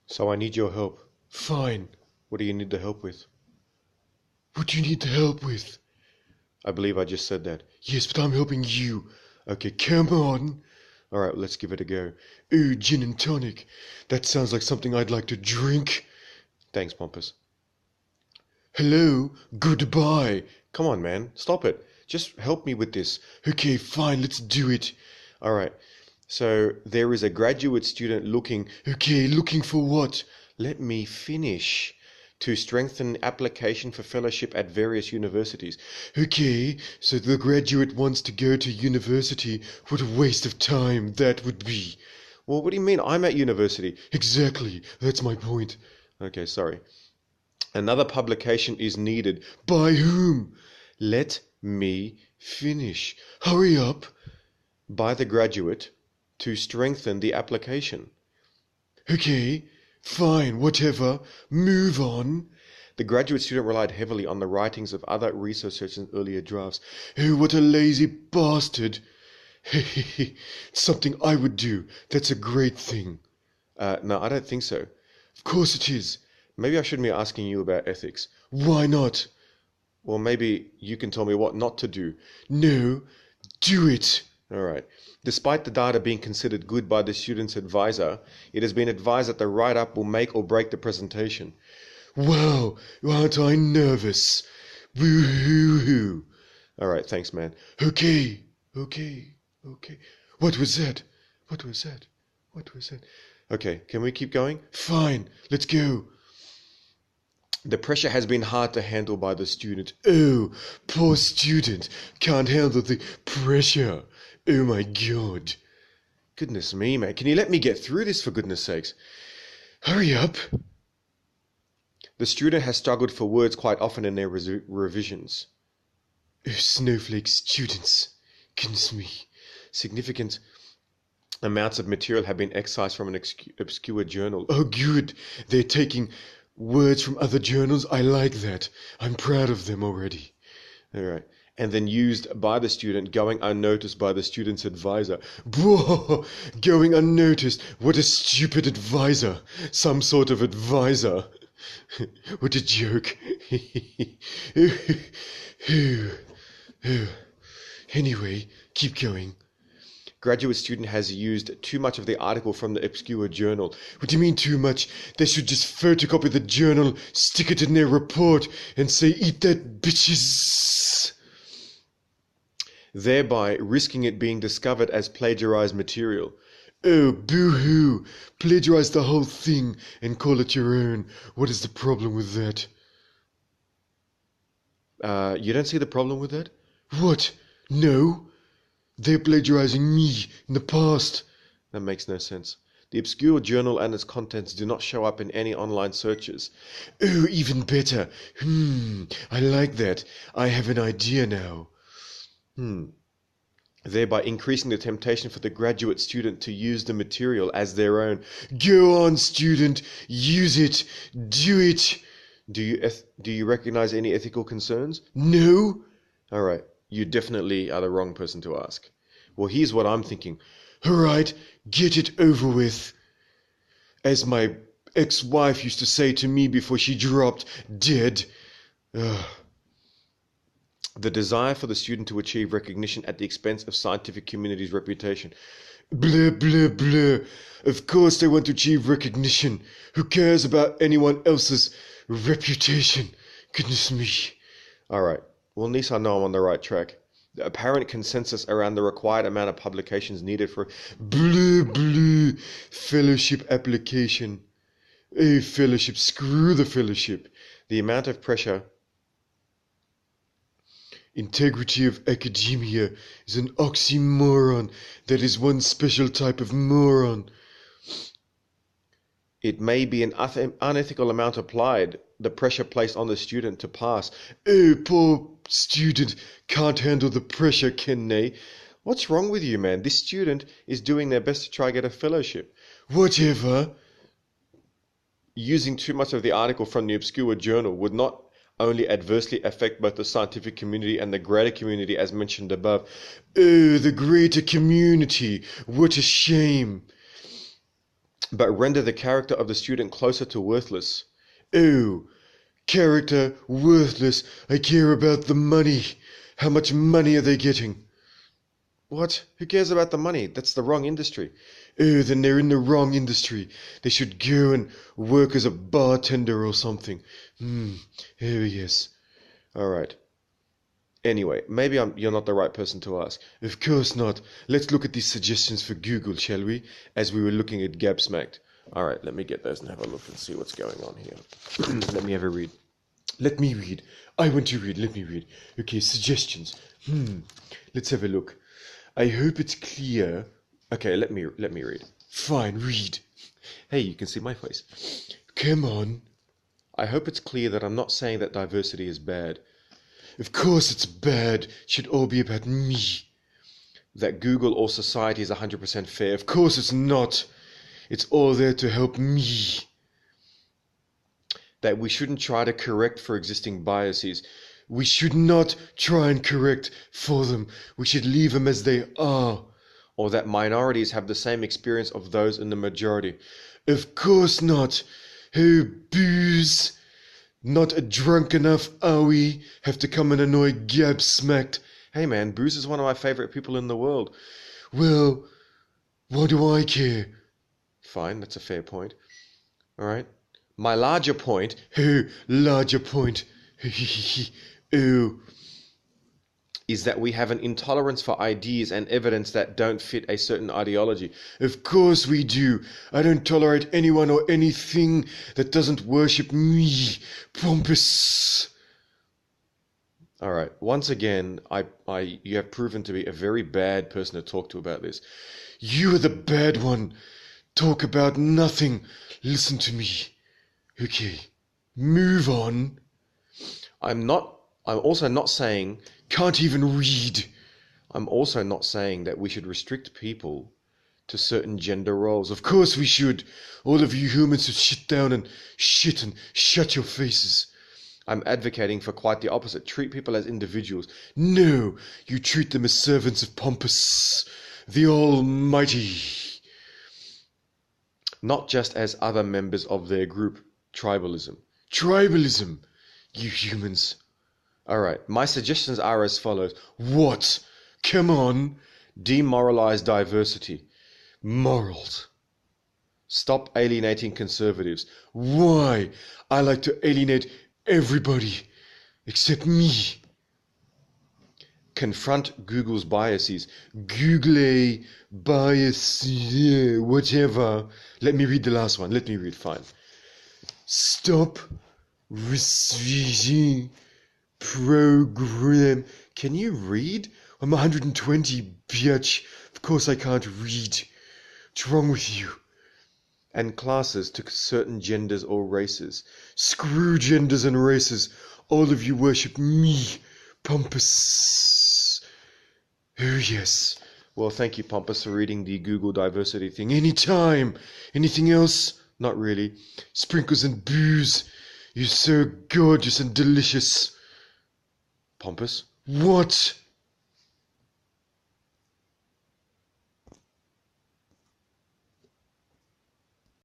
So I need your help. Fine. What do you need the help with? What do you need the help with? I believe I just said that. Yes, but I'm helping you. Okay, come on. Alright, let's give it a go. Ooh, gin and tonic. That sounds like something I'd like to drink. Thanks, Pompous. Hello, goodbye. Come on, man. Stop it. Just help me with this. Okay, fine, let's do it. Alright. So there is a graduate student looking. Okay, looking for what? Let me finish. To strengthen application for fellowship at various universities. Okay, so the graduate wants to go to university. What a waste of time that would be. Well, what do you mean? I'm at university. Exactly, that's my point. Okay, sorry. Another publication is needed. By whom? Let me finish. Hurry up. By the graduate to strengthen the application. Okay, fine, whatever. Move on. The graduate student relied heavily on the writings of other researchers in earlier drafts. Oh, what a lazy bastard. Hehehe, something I would do. That's a great thing. No, I don't think so. Of course it is. Maybe I shouldn't be asking you about ethics. Why not? Well, maybe you can tell me what not to do. No, do it. Alright. Despite the data being considered good by the student's advisor, it has been advised that the write-up will make or break the presentation. Wow, aren't I nervous? Woo-hoo-hoo. Alright, thanks, man. Okay. What was that? Okay, can we keep going? Fine, let's go. The pressure has been hard to handle by the student. Oh, poor student. Can't handle the pressure. Oh my god. Goodness me, man. Can you let me get through this, for goodness sakes? Hurry up. The student has struggled for words quite often in their revisions. Oh, snowflake students. Goodness me. Significant amounts of material have been excised from an obscure journal. Oh, good. They're taking words from other journals. I like that. I'm proud of them already. Alright. And then used by the student, going unnoticed by the student's advisor. Whoa, going unnoticed. What a stupid advisor. Some sort of advisor. What a joke. Anyway, keep going. Graduate student has used too much of the article from the obscure journal. What do you mean too much? They should just photocopy the journal, stick it in their report, and say, eat that, bitches. Thereby risking it being discovered as plagiarized material. Oh, boo-hoo. Plagiarize the whole thing and call it your own. What is the problem with that? You don't see the problem with that? What? No? They're plagiarizing me in the past. That makes no sense. The obscure journal and its contents do not show up in any online searches. Oh, even better. I like that. I have an idea now. Thereby increasing the temptation for the graduate student to use the material as their own. Go on, student. Use it. Do it. Do you recognize any ethical concerns? No? Alright, you definitely are the wrong person to ask. Well, here's what I'm thinking. Alright, get it over with. As my ex-wife used to say to me before she dropped dead. The desire for the student to achieve recognition at the expense of scientific community's reputation. Blah, blah, blah. Of course they want to achieve recognition. Who cares about anyone else's reputation? Goodness me. Alright, well, at least I know I'm on the right track. The apparent consensus around the required amount of publications needed for Blah, blah. Fellowship application. Oh, fellowship. Screw the fellowship. the amount of pressure. Integrity of academia is an oxymoron. That is one special type of moron. It may be an unethical amount applied, the pressure placed on the student to pass. Oh, poor student can't handle the pressure, can they? What's wrong with you, man? This student is doing their best to try get a fellowship. Whatever. Using too much of the article from the obscure journal would not only adversely affect both the scientific community and the greater community as mentioned above. Oh, the greater community. What a shame. but render the character of the student closer to worthless. Oh, character, worthless. I care about the money. How much money are they getting? What? Who cares about the money? That's the wrong industry. Oh, then they're in the wrong industry. They should go and work as a bartender or something. Oh, yes. All right. Anyway, maybe you're not the right person to ask. Of course not. Let's look at these suggestions for Google, shall we? As we were looking at Gabsmacked. All right, let me get those and have a look and see what's going on here. Let me have a read. Let me read. I want to read. Let me read. Okay, suggestions. Let's have a look. I hope it's clear. Okay, let me read. Fine, read. Hey, you can see my face. Come on. I hope it's clear that I'm not saying that diversity is bad. Of course it's bad. It should all be about me. That Google or society is 100% fair. Of course it's not. It's all there to help me. That we shouldn't try to correct for existing biases. We should not try and correct for them. We should leave them as they are. Or that minorities have the same experience of those in the majority. Of course not. Oh, booze. Not a drunk enough, are we? Have to come and annoy Gabsmacked. Hey man, Booze is one of my favorite people in the world. Well, what do I care? Fine, that's a fair point. All right. My larger point. Oh, larger point. Oh. Is that we have an intolerance for ideas and evidence that don't fit a certain ideology. Of course we do. I don't tolerate anyone or anything that doesn't worship me. Pompous. All right. Once again, you have proven to be a very bad person to talk to about this. You are the bad one. Talk about nothing. Listen to me. Okay. Move on. I'm also not saying... Can't even read. I'm also not saying that we should restrict people to certain gender roles. Of course we should. All of you humans should sit down and shut your faces. I'm advocating for quite the opposite. Treat people as individuals. No, you treat them as servants of Pompous, the Almighty. Not just as other members of their group. Tribalism. Tribalism, you humans. All right, my suggestions are as follows. What? Come on. Demoralize diversity. Morals. Stop alienating conservatives. Why? I like to alienate everybody, except me. Confront Google's biases. Google bias, yeah, whatever. Let me read the last one. Let me read, fine. Stop restricting program. Can you read? I'm 120, bitch. Of course I can't read. What's wrong with you? And classes to certain genders or races. Screw genders and races. All of you worship me, Pompous. Oh yes. Well, thank you, Pompous, for reading the Google diversity thing. Anytime. Anything else? Not really. Sprinkles and booze. You're so gorgeous and delicious. Pompous? What?